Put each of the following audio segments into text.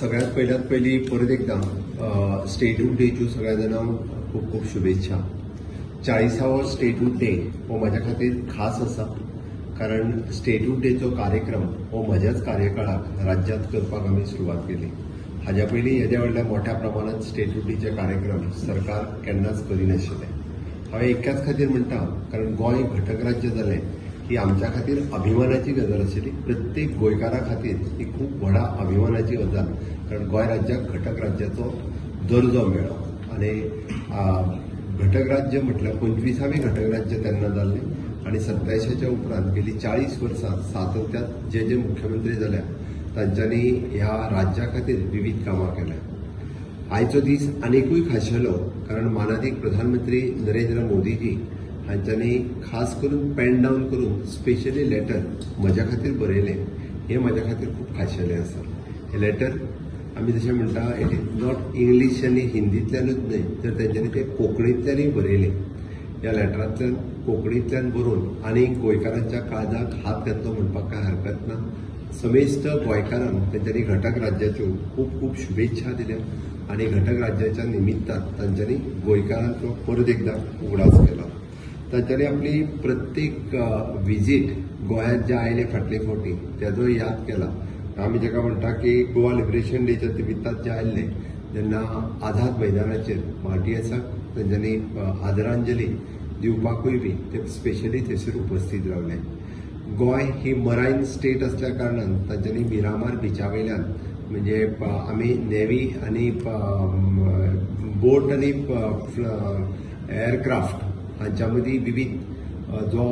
सगळ्यात पहिली परत एकदा स्टेटहूड डेच्यो सगळ्या जाणांक खूप खूप शुभेच्छा. 40वो स्टेटहूड डे हो म्हज्या खातीर खास आसा, कारण स्टेटहूड डेचो कार्यक्रम हो म्हज्याच कार्यकाळात राज्यांत करपाक आमी सुरवात केली. हाज्या पयलीं येद्या व्हडल्या मोठ्या प्रमाणात स्टेटहूड डेचे कार्यक्रम सरकार केन्नाच करिनाशिल्ले. हांवें एक्याच खातीर म्हणटा, कारण गोंय घटक राज्य जालें ही आमच्या खातीर अभिमानाची गजाल आशिल्ली. प्रत्येक गोंयकारा खातीर ही खूप व्हडा अभिमानाची गजाल, कारण गोंय राज्याक घटक राज्याचो दर्जो मेळ्ळो. आनी घटक राज्य म्हटल्यार 25वे घटक राज्य तेन्ना जाल्लें आनी 27च्या उपरांत गेली 40 वर्सां सातत्यात जे मुख्यमंत्री जाल्या तांच्यांनी ह्या राज्या खातीर विविध कामां केल्या. आयचो दीस आनिकूय खाशेलो, कारण माननीय प्रधानमंत्री नरेंद्र मोदीजी हांच्यांनी खास करून पेन डावन करून स्पेशली लेटर म्हज्या खातीर बरयलें. हें म्हज्या खातीर खूप खाशेलें आसा. हें लेटर आमी जशें म्हणटा, इट इज नॉट इंग्लीश आनी हिंदींतल्यानूच न्हय, तर तेंच्यांनी तें कोंकणींतल्यानूय बरयलें. ह्या लेटरांतल्यान कोंकणींतल्यान बरोवन आनी गोंयकारांच्या काळजाक हात घातलो म्हणपाक कांय हरकत ना. समेस्त गोंयकारांक तेंच्यांनी घटक राज्याच्यो खूप खूप शुभेच्छा दिल्या आनी घटक राज्याच्या निमित्तान तांच्यांनी गोंयकारांचो परत एकदा उगडास केला. तांच्यांनी आपली प्रत्येक विजीट गोंयांत जे आयले फाटले फावटी तेजो याद केला. आमी जाका म्हणटा की गोवा लिबरेशन डेच्या निमित्तान जे आयिल्ले जेन्ना आझाद मैदानाचेर मार्टियेसाक तांच्यांनी आदरांजली दिवपाकूय बी ते स्पेशली थंयसर उपस्थित रावले. गोंय ही मरायन स्टेट असल्या कारणान तांच्यांनी मिरामार बिचा वयल्यान म्हणजे आमी नेवी आनी बोट आनी एअरक्राफ्ट हांच्या मदीं विविध जो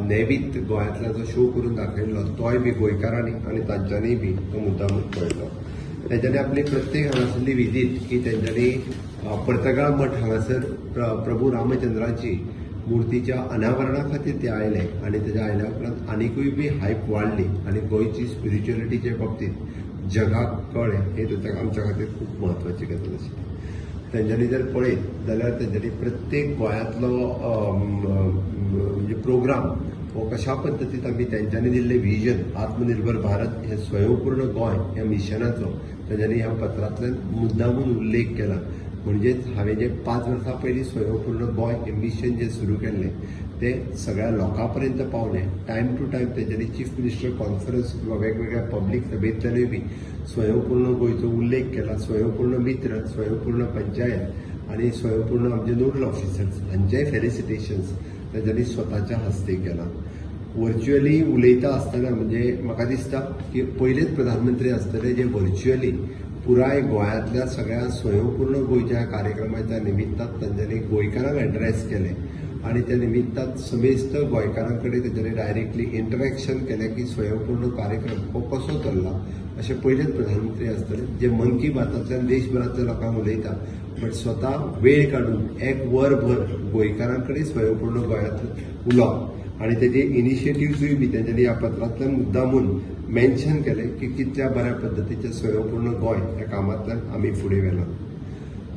नेवीत गोंयांतलो जो शो करून दाखयल्लो तोय बी गोंयकारांनी आनी तांच्यांनी बी तो मुद्दामूच पळयलो. तेंच्यांनी आपली प्रत्येक हांगासरली विजीट ही तेंच्यांनी पर्तगाळ मठ हांगासर प्रभू रामचंद्राची मुर्तीच्या अनावरणा खातीर ते आयले आनी तेच्या आयल्या उपरांत आनिकूय बी हायप वाडली आनी गोंयची स्पिरिच्युअलिटीचे बाबतींत जगाक कळ्ळें. हे तुका आमच्या खातीर खूप म्हत्वाची गजाल आशिल्ली. तेंच्यांनी जर पळयत जाल्यार तेंच्यांनी प्रत्येक गोंयांतलो म्हणजे प्रोग्राम हो कशा पद्दतीन आमी तेंच्यांनी दिल्लें व्हिजन आत्मनिर्भर भारत हें स्वयंपूर्ण गोंय ह्या मिशनाचो तेंच्यांनी ह्या पत्रांतल्यान मुद्दामून उल्लेख केला. म्हणजेच हांवें जे 5 वर्सां पयलीं स्वयंपूर्ण गोंय हें मिशन जें सुरू केल्लें तें सगळ्या लोकां पर्यंत पावलें. टायम टू टायम तेंच्यांनी चीफ मिनिस्टर कॉन्फरन्स किंवा वेगवेगळ्या पब्लीक सभेंतल्यानूय बी स्वयंपूर्ण गोंयचो उल्लेख केला. स्वयंपूर्ण मित्र, स्वयंपूर्ण पंचायत आनी स्वयंपूर्ण आमचे नोडल ऑफिसर्स हांचेय फेलिसिटेशन्स तेंच्यांनी स्वताच्या हस्ते केला. व्हर्च्युअली उलयता आसतना म्हणजे म्हाका दिसता की पयलेच प्रधानमंत्री आसतले जे व्हर्च्युअली पुराय गोंयांतल्या सगळ्या स्वयंपूर्ण गोंयच्या कार्यक्रमाच्या निमित्तान तांच्यांनी गोंयकारांक एड्रेस केलें आनी त्या निमित्तान समेस्त गोंयकारां कडेन तेंच्यांनी डायरेक्टली इंटरॅक्शन केलें की स्वयंपूर्ण कार्यक्रम हो कसो चल्ला. अशें पयलेच प्रधानमंत्री आसतले जे मन की बातांतल्यान देशभरांतल्या लोकांक उलयता, बट स्वता वेळ काडून एक वरभर गोंयकारां कडेन स्वयंपूर्ण गोंयांत उलोवप आनी तेजे इनिशिएटिव्हजूय बी तेंच्यांनी ह्या पत्रांतल्यान मुद्दामून मेन्शन केलें की कितल्या बऱ्या पद्दतीचें स्वयंपूर्ण गोंय ह्या कामांतल्यान आमी फुडें व्हेलां.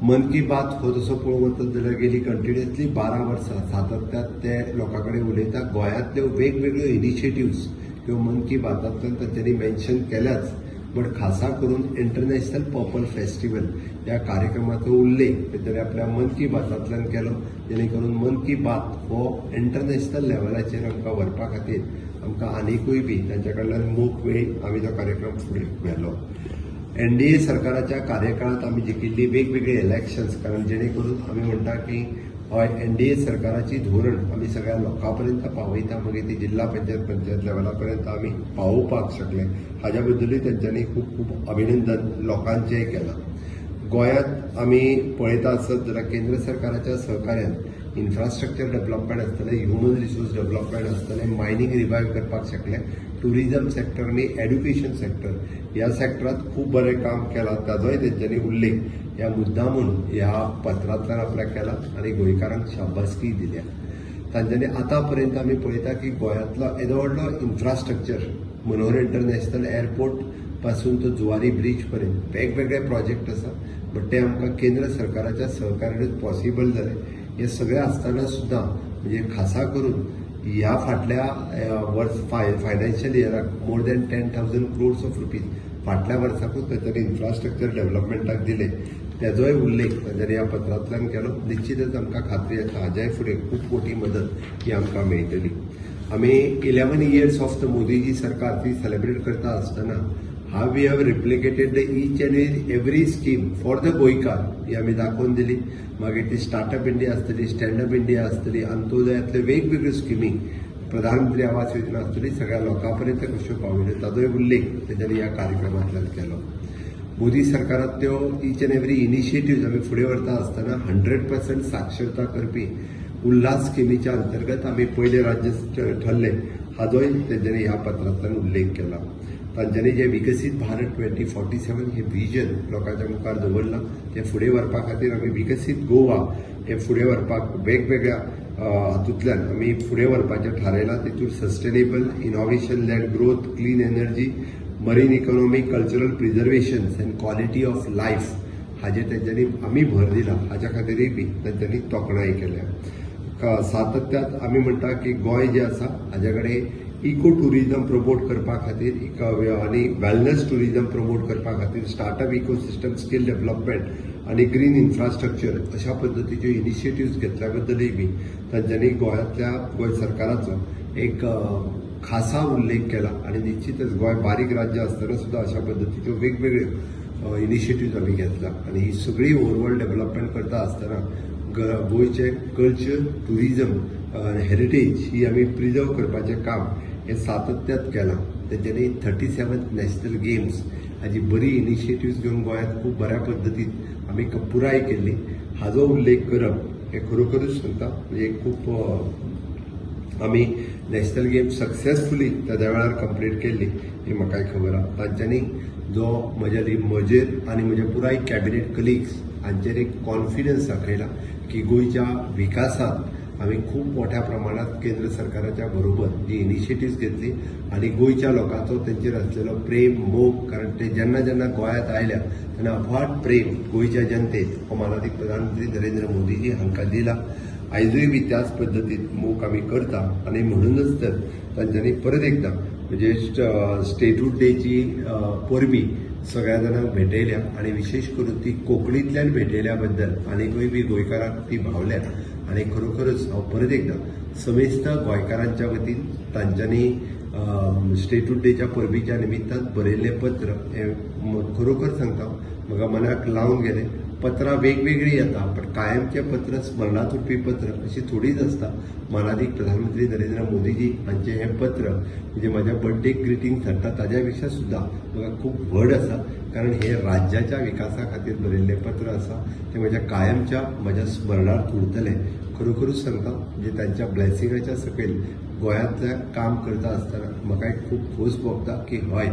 मन की बात हो तसो पळोवंक वचत जाल्यार गेली कंटिन्युअसली 12 वर्सां सातत्यात ते लोकां कडेन उलयता. गोंयांतल्यो वेगवेगळ्यो इनिशिएटिव्ज ह्यो मन की बातांतल्यान तांच्यांनी मेन्शन केल्याच, बट खासा करून इंटरनॅशनल पर्पल फेस्टिवल ह्या कार्यक्रमाचो उल्लेख तेंच्यांनी आपल्या मन की बातांतल्यान केलो, जेणे करून मन की बात हो इंटरनॅशनल लेवलाचेर आमकां व्हरपा खातीर आमकां आनिकूय बी तांच्या कडल्यान मोख वेळ आमी तो कार्यक्रम फुडें व्हेलो. एनडीए सरकाराच्या कार्यकाळात आमी जिखिल्ली वेगवेगळे इलेक्शन्स, कारण जेणे करून आमी म्हणटा की हय एनडीए सरकाराची धोरण आमी सगळ्या लोकां पर्यंत पावयता, मागीर ती जिल्हा पंचायत लेवला पर्यंत आमी पावोवपाक शकले. हाज्या बद्दलूय तेंच्यांनी खूप खूप अभिनंदन लोकांचेंय केलां. गोंयांत आमी पळयता आसत जाल्यार केंद्र सरकाराच्या सहकार्यान इन्फ्रास्ट्रक्चर डेव्हलपमेंट आसतलें, ह्युमन रिसोर्स डेव्हलपमेंट आसतलें, मायनींग रिवायव करपाक शकलें, टुरिजम सेक्टर आनी एड्युकेशन सेक्टर ह्या सेक्टरांत खूब बरें काम केलां. ताजोय तेंच्यांनी उल्लेख ह्या मुद्दामून ह्या पत्रांतल्यान आपल्याक केला आनी गोंयकारांक शाबासकी दिल्या. तांच्यांनी आतां पर्यंत आमी पळयता की गोंयांतलो येदो व्हडलो इन्फ्रास्ट्रक्चर मनोहर इंटरनॅशनल एअरपोर्ट पासून तो जुवारी ब्रीज पर्यंत वेगवेगळे प्रोजेक्ट आसा, बट ते आमकां केंद्र सरकाराच्या सहकार्यानूच पॉसिबल जालें. हे सगळें आसतना सुद्दां म्हणजे खासा करून ह्या फाटल्या फायनान्शियल इयराक more than 10,000 crores of rupees फाटल्या वर्साकूच तांच्यांनी इन्फ्रास्ट्रक्चर डेव्हलपमेंटाक दिले तेजोय उल्लेख तांच्यांनी ह्या पत्रांतल्यान केलो. निश्चितच आमकां खात्री आसा हाज्याय फुडें खूब मोठी मदत ही आमकां मेळटली. आमी 11 years ऑफ द मोदीजी सरकार ती सेलिब्रेट करता आसतना हाव we have replicated the each and every scheme for the गोंयकार ही आमी दाखोवन दिली. मागीर ती स्टार्टअप इंडिया आसतली, स्टँडअप इंडिया आसतली, अंत्योदयातल्यो वेगवेगळ्यो स्किमी, प्रधानमंत्री आवास योजना आसतली, सगळ्या लोकांपर्यंत कश्यो पावयल्यो ताजोय उल्लेख तेच्यांनी ह्या कार्यक्रमांतल्यान केलो. मोदी सरकारांतल्यो ईच अँड एवरी इनिशिएटिव्ह आमी फुडें व्हरता आसतना 100% साक्षरता करपी उल्हास स्किमीच्या अंतर्गत आमी पयले राज्य ठरले हाजोय तेंच्यांनी ह्या पत्रांतल्यान उल्लेख केला. तांच्यांनी जे विकसीत भारत 2047 हे विजन लोकांच्या मुखार दवरलां ते फुडें व्हरपा खातीर आमी विकसीत गोवा हे फुडें व्हरपाक वेगवेगळ्या हातूंतल्यान आमी फुडें व्हरपाचें थारायलां. तितूंत sustainable innovation led growth, clean energy, marine economy, cultural preservation end quality of life हाजे तेंच्यांनी आमी भर दिला. हाच्या खातीरय बी तेंच्यांनी तोखणाय केल्या. सातत्यात आमी म्हणटा की गोंय जें आसा हाजे कडेन इको टुरिजम प्रमोट करपा खातीर आनी वेलनेस टुरिजम प्रमोट करपा खातीर स्टार्टअप इकोसिस्टम, स्कील डेव्हलपमेंट आनी ग्रीन इन्फ्रास्ट्रक्चर अशा पद्दतीच्यो इनिशिएटिव्ह घेतल्या बद्दलय बी तांच्यांनी गोंय सरकाराचो एक खासा उल्लेख केला. आणि निश्चितच गोंय बारीक राज्य आसतना सुद्धा अशा पद्दतीच्यो वेगवेगळ्यो इनिशिएटिव्ह आमी घेतला. आणि ही सगळी ओवरऑल डेव्हलपमेंट करता आसतना गोंयचे कल्चर, टुरिजम, हेरिटेज ही आमी प्रिजर्व करपाचें काम हे सातत्यात केलां. तेंच्यांनी 37th नॅशनल गेम्स हाजी बरी इनिशिएटिव्ह घेवन गोंयांत खूब बऱ्या पद्दतीन आमी पुराय केल्ली. हाजो उल्लेख करप हे खरोखरूच सांगता म्हणजे खूब आमी नॅशनल गेम्स सक्सेसफुली त्या वेळार कंप्लीट केल्ली ही म्हाकाय खबर आहा. तांच्यांनी जो म्हजेर आनी म्हजे पुराय कॅबिनेट कलिग्स हांचेर एक कॉन्फिडन्स दाखयला की गोंयच्या विकासात आमी खूब मोठ्या प्रमाणात केंद्र सरकाराच्या बरोबर जी इनिशिएटिव्ह घेतली आणि गोंयच्या लोकांचो तेंचेर आसलेलो प्रेम, मोग, कारण ते जेन्ना जेन्ना गोंयांत आयल्या तेन्ना अफाट प्रेम गोंयच्या जनतेक हो माननीय प्रधानमंत्री नरेंद्र मोदीजी हांकां दिला. आयजूय बी त्याच पद्दतीन मोग आमी करता आणि म्हणूनच तर तांच्यांनी परत एकदा म्हणजे स्टेटहूड डेची परबी सगळ्या जाणांक भेटयल्या आणि विशेष करून ती कोंकणींतल्यान भेटयल्या बद्दल आनीकूय बी गोंयकारांक ती भावल्या. आणि खरोखरच हांव परत एकदा समेस्त गोंयकारांच्या वतीन तांच्यांनी स्टेटहूड डेच्या परबीच्या निमित्तान बरयल्लें पत्र हें खरोखर सांगता म्हाका मनाक लावन गेलें. पत्रां वेगवेगळी येता पण कायमचें पत्र, स्मरणांत उरपी पत्र अशी थोडीच आसता. माननीय प्रधानमंत्री नरेंद्र मोदीजी हांचें हें पत्र म्हणजे म्हाज्या बर्थडे ग्रिटींग धाडटा ताज्या पेक्षा सुद्दां म्हाका खूब व्हड आसा, कारण हे राज्याच्या विकासा खातीर बरयल्लें पत्र आसा. तें म्हज्या स्मरणांत उरतलें. खरोखरूच सांगता म्हणजे तांच्या ब्लेसिंगाच्या सकयल गोंयांतल्या काम करता आसतना म्हाका एक खूब खोस भोगता की हय,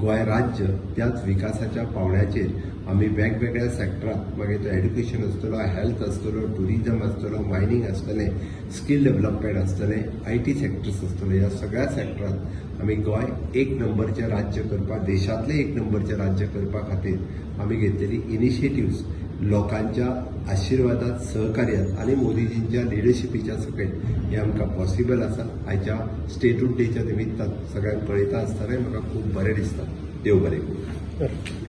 गोंय राज्य त्याच विकासाच्या पावंड्याचेर आमी वेगवेगळ्या सॅक्टरांत मागीर तो एड्युकेशन आसतलो, हेल्थ आसतलो, टुरिजम आसतलो, मायनींग आसतलें, स्कील डेव्हलपमेंट आसतलें, IT सॅक्टर्स आसतले, ह्या सगळ्या सॅक्टरांत आमी गोंय एक नंबरचें राज्य करपाक, देशांतलें एक नंबरचें राज्य करपा खातीर आमी घेतलेली इनिशिएटिव्स लोकांच्या आशिर्वादात, सहकार्यात आणि मोदीजींच्या लिडरशिपीच्या सकयल हे आमकां पॉसिबल आसा. आयच्या स्टेटहूड डेच्या निमित्तान सगळ्यांक पळयता आसतना म्हाका खूब बरें दिसता. देव बरें करूं.